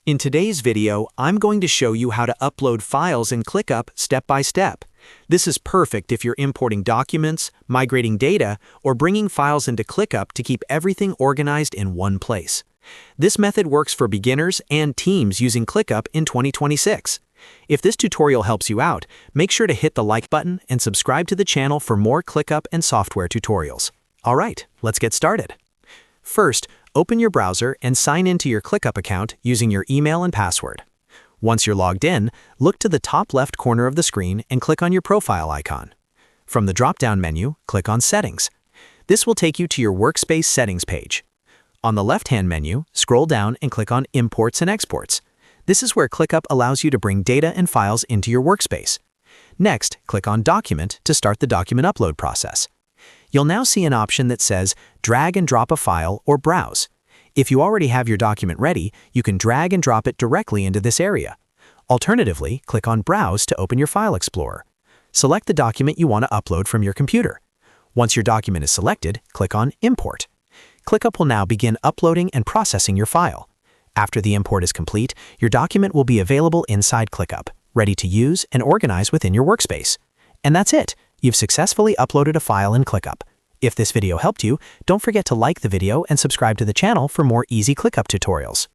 In today's video, I'm going to show you how to upload files in ClickUp step by step. This is perfect if you're importing documents, migrating data, or bringing files into ClickUp to keep everything organized in one place. This method works for beginners and teams using ClickUp in 2026. If this tutorial helps you out, make sure to hit the like button and subscribe to the channel for more ClickUp and software tutorials. All right, let's get started. First, open your browser and sign into your ClickUp account using your email and password. Once you're logged in, look to the top left corner of the screen and click on your profile icon. From the drop-down menu, click on Settings. This will take you to your Workspace settings page. On the left-hand menu, scroll down and click on Imports and Exports. This is where ClickUp allows you to bring data and files into your workspace. Next, click on Document to start the document upload process. You'll now see an option that says Drag and Drop a File or Browse. If you already have your document ready, you can drag and drop it directly into this area. Alternatively, click on Browse to open your File Explorer. Select the document you want to upload from your computer. Once your document is selected, click on Import. ClickUp will now begin uploading and processing your file. After the import is complete, your document will be available inside ClickUp, ready to use and organize within your workspace. And that's it! You've successfully uploaded a file in ClickUp. If this video helped you, don't forget to like the video and subscribe to the channel for more easy ClickUp tutorials.